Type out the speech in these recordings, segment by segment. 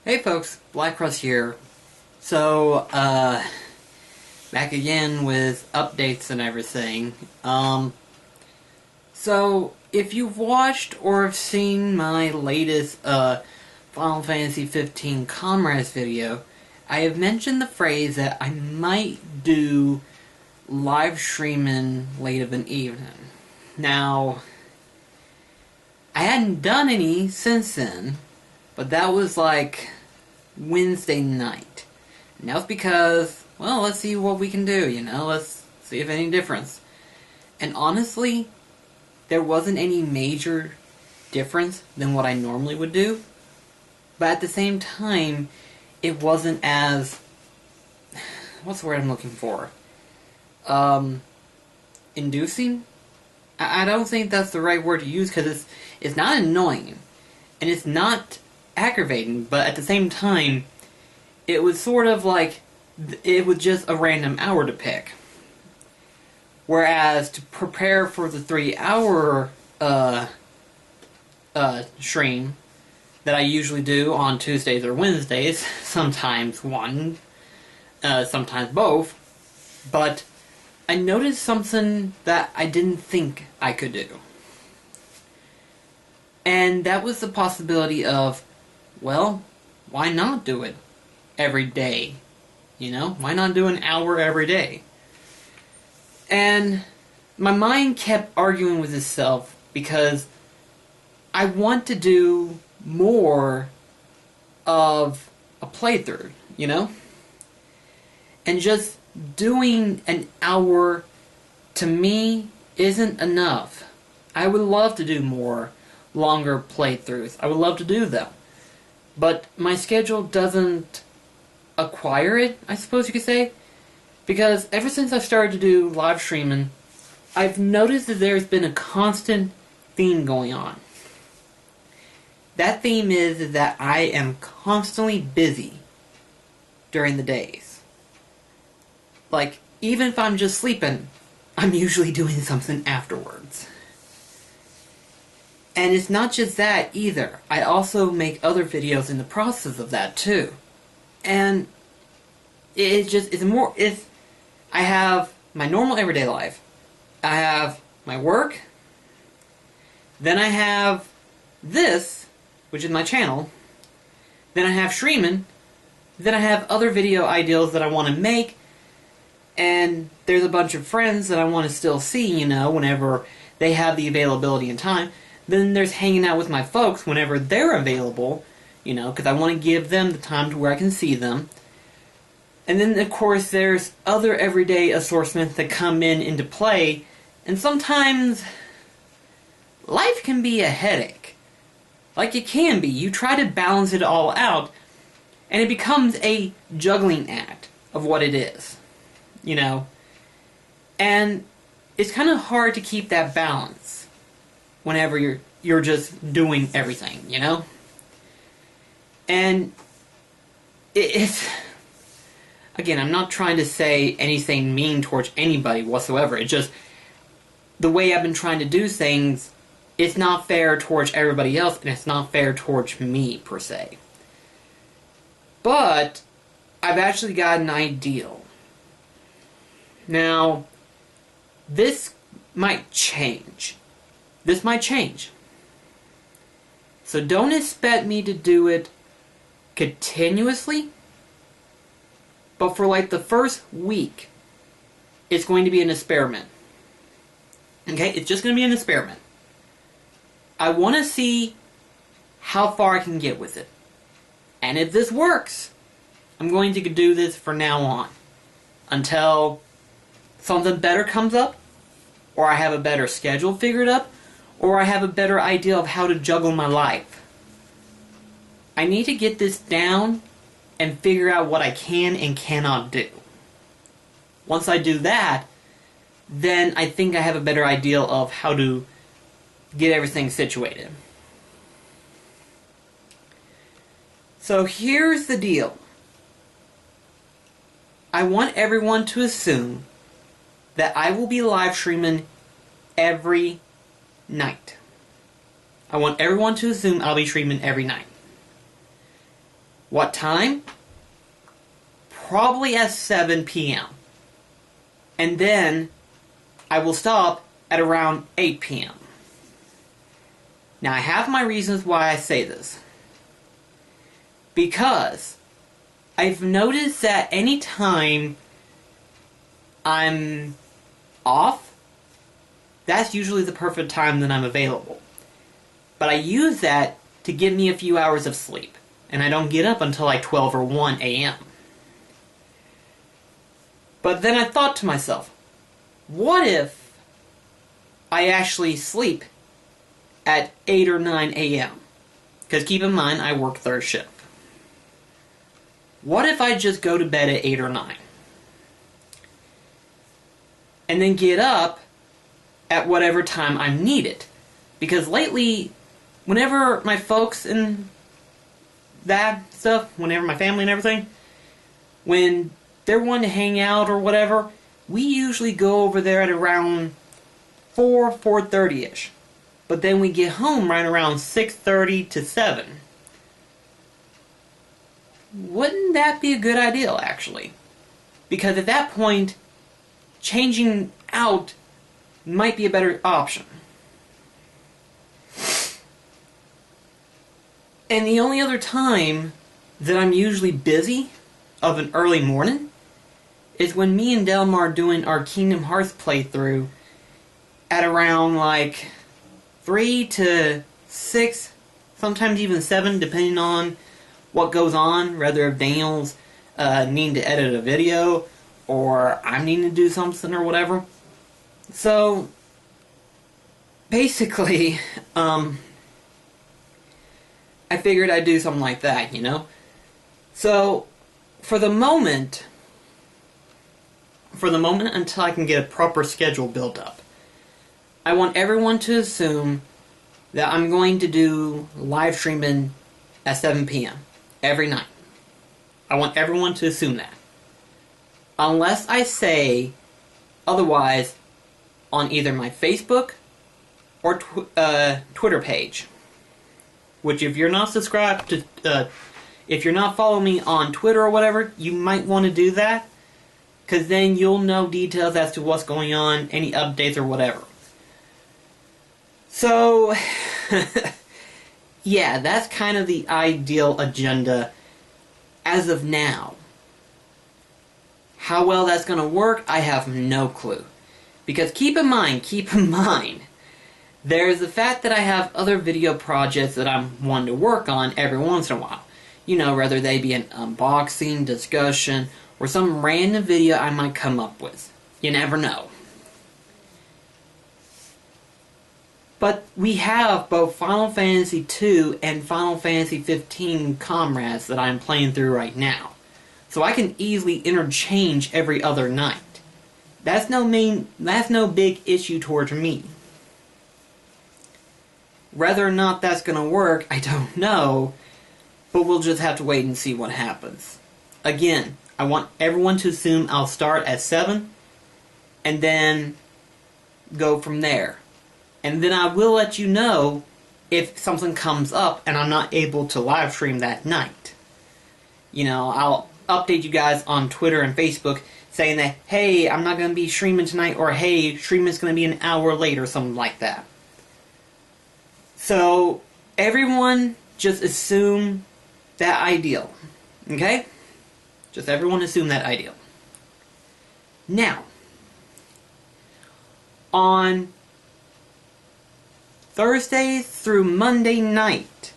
Hey folks, BlackCross here. So, back again with updates and everything. So, if you've watched or have seen my latest, Final Fantasy 15 Comrades video, I have mentioned the phrase that I might do live streaming late of an evening. Now, I hadn't done any since then, but that was like Wednesday night. And that was because, well, let's see what we can do, let's see if any difference. And honestly, there wasn't any major difference than what I normally would do. But at the same time, it wasn't as, what's the word I'm looking for? Inducing? I don't think that's the right word to use, because it's not annoying. And it's not aggravating, but at the same time, it was sort of like it was just a random hour to pick. Whereas to prepare for the 3-hour stream that I usually do on Tuesdays or Wednesdays, sometimes one, sometimes both, but I noticed something that I didn't think I could do. And that was the possibility of, well, why not do it every day? Why not do an hour every day? And my mind kept arguing with itself because I want to do more of a playthrough, And just doing an hour, to me, isn't enough. I would love to do more longer playthroughs. I would love to do them. But my schedule doesn't acquire it, I suppose you could say. Because ever since I started to do live streaming, I've noticed that there's been a constant theme going on. That theme is that I am constantly busy during the days. Like, even if I'm just sleeping, I'm usually doing something afterwards. And it's not just that either. I also make other videos in the process of that too. And I have my normal everyday life. I have my work. Then I have this, which is my channel. Then I have streaming. Then I have other video ideals that I want to make. And there's a bunch of friends that I want to still see, whenever they have the availability and time. Then there's hanging out with my folks whenever they're available, because I want to give them the time to where I can see them. And then, of course, there's other everyday assortments that come into play, and sometimes life can be a headache. Like it can be. You try to balance it all out, and it becomes a juggling act of what it is, And it's kind of hard to keep that balance whenever you're just doing everything, And it's... Again, I'm not trying to say anything mean towards anybody whatsoever. It's just the way I've been trying to do things, it's not fair towards everybody else, and it's not fair towards me, per se. But I've actually got an ideal. Now, this might change. This might change. So don't expect me to do it continuously. But for like the first week, it's going to be an experiment. Okay? It's just going to be an experiment. I want to see how far I can get with it. And if this works, I'm going to do this from now on. Until something better comes up, or I have a better schedule figured up, or I have a better idea of how to juggle my life. I need to get this down and figure out what I can and cannot do. Once I do that, then I think I have a better idea of how to get everything situated. So here's the deal. I want everyone to assume that I will be live streaming every night. I want everyone to assume I'll be streaming every night. What time? Probably at 7 p.m. And then I will stop at around 8 p.m. Now, I have my reasons why I say this. Because I've noticed that any time I'm off, that's usually the perfect time that I'm available. But I use that to give me a few hours of sleep. And I don't get up until like 12 or 1 a.m. But then I thought to myself, what if I actually sleep at 8 or 9 a.m.? Because keep in mind, I work third shift. What if I just go to bed at 8 or 9? And then get up at whatever time I'm needed. Because lately, whenever my folks and that stuff, whenever my family and everything, when they're wanting to hang out or whatever, we usually go over there at around 4:30ish. But then we get home right around 6:30 to 7. Wouldn't that be a good idea, actually? Because at that point, changing out might be a better option. And the only other time that I'm usually busy of an early morning is when me and Delmar are doing our Kingdom Hearts playthrough at around like 3 to 6, sometimes even 7, depending on what goes on, whether if Daniel's needing to edit a video or I'm needing to do something or whatever. So basically, I figured I'd do something like that, you know? So for the moment until I can get a proper schedule built up, I want everyone to assume that I'm going to do live streaming at 7 p.m. every night. I want everyone to assume that. Unless I say otherwise on either my Facebook or Twitter page. Which, if you're not subscribed to, if you're not following me on Twitter or whatever, you might want to do that. Because then you'll know details as to what's going on, any updates or whatever. So, yeah, that's kind of the ideal agenda as of now. How well that's going to work, I have no clue. Because keep in mind, there's the fact that I have other video projects that I'm wanting to work on every once in a while. You know, whether they be an unboxing, discussion, or some random video I might come up with. You never know. But we have both Final Fantasy II and Final Fantasy 15 comrades that I'm playing through right now. So I can easily interchange every other night. That's no big issue towards me. Whether or not that's going to work, I don't know, but we'll just have to wait and see what happens. Again, I want everyone to assume I'll start at 7, and then go from there. And then I will let you know if something comes up and I'm not able to live stream that night. You know, I'll update you guys on Twitter and Facebook saying that, hey, I'm not going to be streaming tonight, or hey, streaming's going to be an hour late, or something like that. So, everyone just assume that ideal. Okay? Just everyone assume that ideal. Now, on Thursday through Monday night,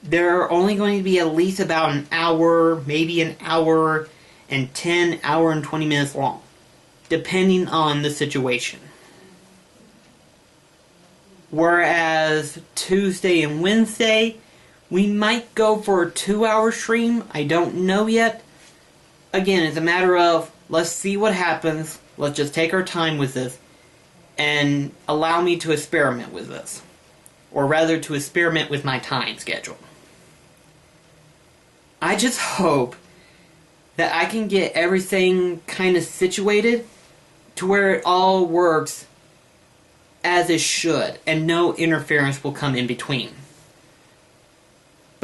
they're only going to be at least about an hour, maybe an hour and 10, hour and 20 minutes long, depending on the situation. Whereas Tuesday and Wednesday, we might go for a 2-hour stream. I don't know yet. Again, it's a matter of, let's see what happens. Let's just take our time with this and allow me to experiment with this. Or rather, to experiment with my time schedule. I just hope that I can get everything kind of situated to where it all works as it should, and no interference will come in between.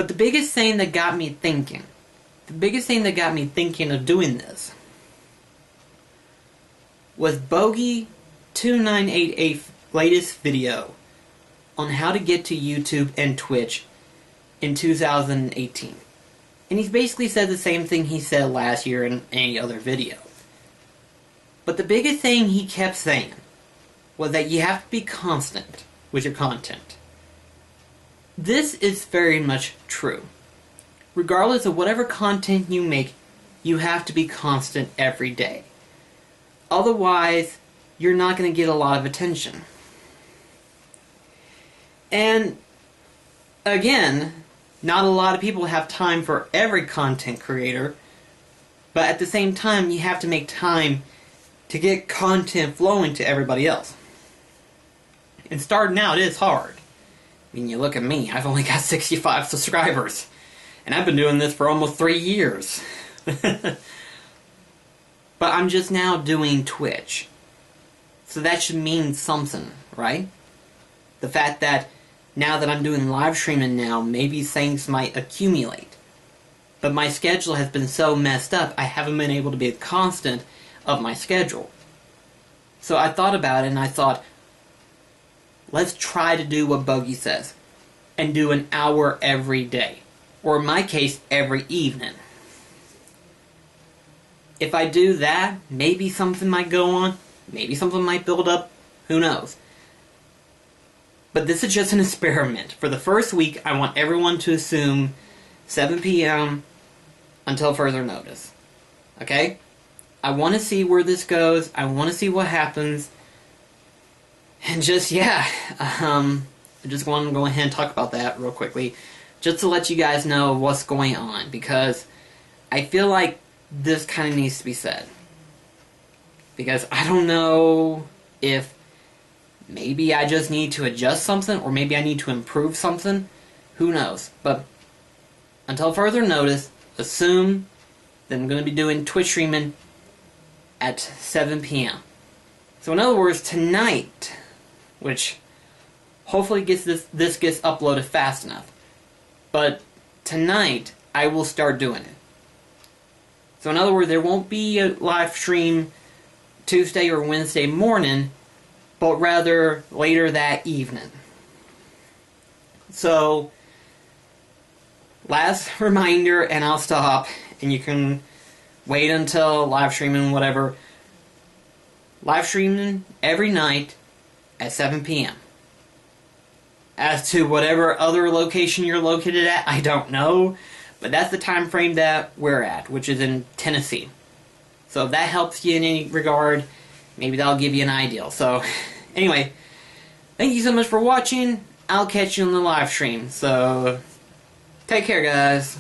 But the biggest thing that got me thinking of doing this was Bogey 2988's latest video on how to get to YouTube and Twitch in 2018. And he's basically said the same thing he said last year in any other video. But the biggest thing he kept saying was that you have to be constant with your content. This is very much true. Regardless of whatever content you make, you have to be constant every day. Otherwise, you're not going to get a lot of attention. And again, not a lot of people have time for every content creator, but at the same time, you have to make time to get content flowing to everybody else. And starting out is hard. I mean, you look at me, I've only got 65 subscribers, and I've been doing this for almost 3 years. But I'm just now doing Twitch. So that should mean something, right? The fact that now that I'm doing live streaming now, maybe things might accumulate. But my schedule has been so messed up, I haven't been able to be constant of my schedule. So I thought about it and I thought, let's try to do what Bogey says and do an hour every day. Or in my case, every evening. If I do that, maybe something might go on. Maybe something might build up. Who knows? But this is just an experiment. For the first week, I want everyone to assume 7 p.m. until further notice. Okay? I want to see where this goes. I want to see what happens. And just, yeah. I just want to go ahead and talk about that real quickly. Just to let you guys know what's going on. Because I feel like this kind of needs to be said. Because I don't know if maybe I just need to adjust something, or maybe I need to improve something. Who knows? But until further notice, assume that I'm going to be doing Twitch streaming at 7 p.m. So in other words, tonight, which hopefully this gets uploaded fast enough, but tonight I will start doing it. So in other words, there won't be a live stream Tuesday or Wednesday morning, but rather later that evening. So, last reminder, and I'll stop, and you can wait until live streaming, whatever. Live streaming every night at 7 p.m. As to whatever other location you're located at, I don't know. But that's the time frame that we're at, which is in Tennessee. So if that helps you in any regard, maybe that'll give you an idea. So, anyway, thank you so much for watching. I'll catch you on the live stream. So, take care, guys.